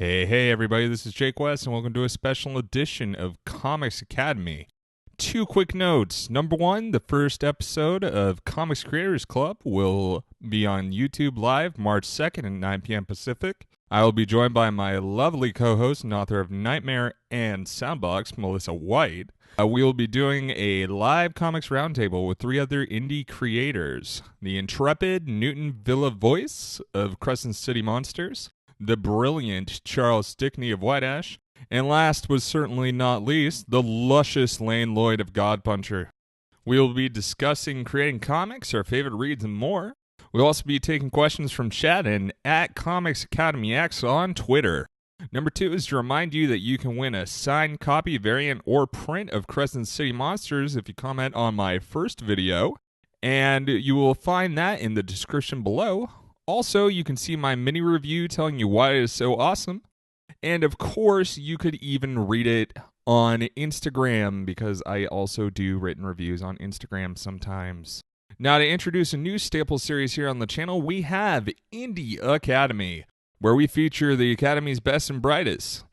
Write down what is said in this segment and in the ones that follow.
Hey, everybody, this is Jake West, and welcome to a special edition of Comics Academy. Two quick notes. Number one, the first episode of Comics Creators Club will be on YouTube Live March 2nd at 9 p.m. Pacific. I will be joined by my lovely co-host and author of Nightmare and Soundbox, Melissa White. We will be doing a live comics roundtable with three other indie creators. The intrepid Newton Villa Voice of Crescent City Monsters, the brilliant Charles Stickney of White Ash, and last but certainly not least, the luscious Lane Lloyd of God Puncher. We will be discussing creating comics, our favorite reads, and more. We'll also be taking questions from chat and at Comics Academy X on Twitter. Number two is to remind you that you can win a signed copy, variant, or print of Crescent City Monsters if you comment on my first video, and you will find that in the description below. Also, you can see my mini review telling you why it is so awesome. And of course, you could even read it on Instagram, because I also do written reviews on Instagram sometimes. Now, to introduce a new staple series here on the channel, we have Indie Academy, where we feature the Academy's best and brightest.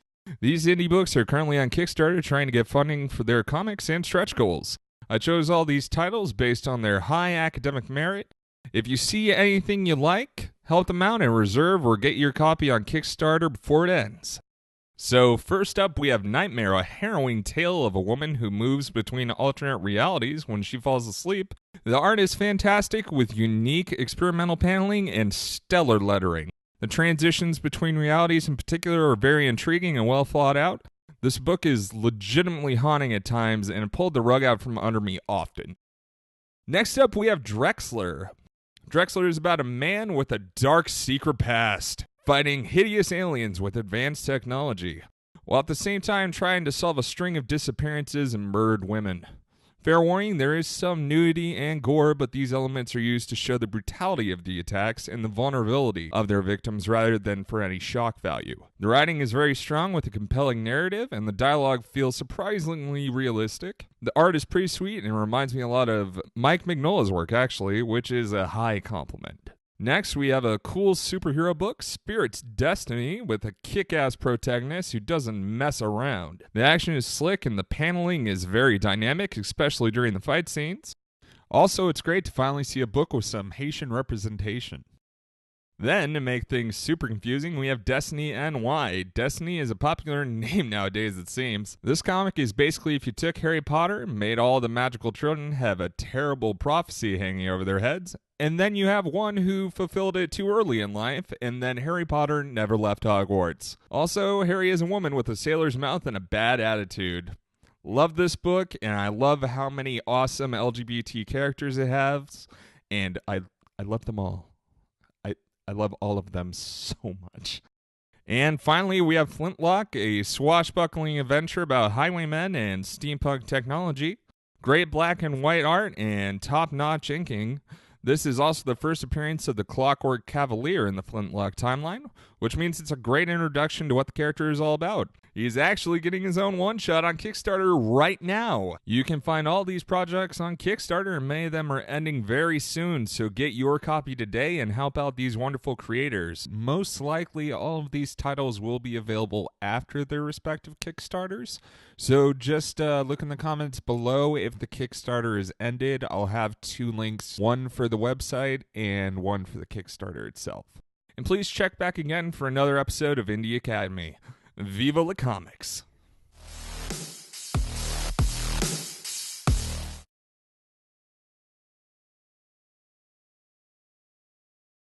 These indie books are currently on Kickstarter trying to get funding for their comics and stretch goals. I chose all these titles based on their high academic merit. If you see anything you like, help them out and reserve or get your copy on Kickstarter before it ends. So first up, we have Nightmare, a harrowing tale of a woman who moves between alternate realities when she falls asleep. The art is fantastic with unique experimental paneling and stellar lettering. The transitions between realities in particular are very intriguing and well thought out. This book is legitimately haunting at times and it pulled the rug out from under me often. Next up, we have DREXLER. DREXLER is about a man with a dark secret past, fighting hideous aliens with advanced technology, while at the same time trying to solve a string of disappearances and murdered women. Fair warning, there is some nudity and gore, but these elements are used to show the brutality of the attacks and the vulnerability of their victims rather than for any shock value. The writing is very strong with a compelling narrative, and the dialogue feels surprisingly realistic. The art is pretty sweet and reminds me a lot of Mike Mignola's work, actually, which is a high compliment. Next, we have a cool superhero book, Spirit's Destiny, with a kick-ass protagonist who doesn't mess around. The action is slick and the paneling is very dynamic, especially during the fight scenes. Also, it's great to finally see a book with some Haitian representation. Then, to make things super confusing, we have Destiny NY. Destiny is a popular name nowadays, it seems. This comic is basically if you took Harry Potter, made all the magical children have a terrible prophecy hanging over their heads, and then you have one who fulfilled it too early in life, and then Harry Potter never left Hogwarts. Also, Harry is a woman with a sailor's mouth and a bad attitude. Love this book, and I love how many awesome LGBT characters it has, and I love them all. I love all of them so much. And finally, we have Flintlock, a swashbuckling adventure about highwaymen and steampunk technology. Great black and white art and top-notch inking. This is also the first appearance of the Clockwork Cavalier in the Flintlock timeline, which means it's a great introduction to what the character is all about. He's actually getting his own one-shot on Kickstarter right now. You can find all these projects on Kickstarter, and many of them are ending very soon, so get your copy today and help out these wonderful creators. Most likely, all of these titles will be available after their respective Kickstarters, so just look in the comments below if the Kickstarter is ended. I'll have two links, one for the website and one for the Kickstarter itself. And please check back again for another episode of Indie Academy. Viva la Comics!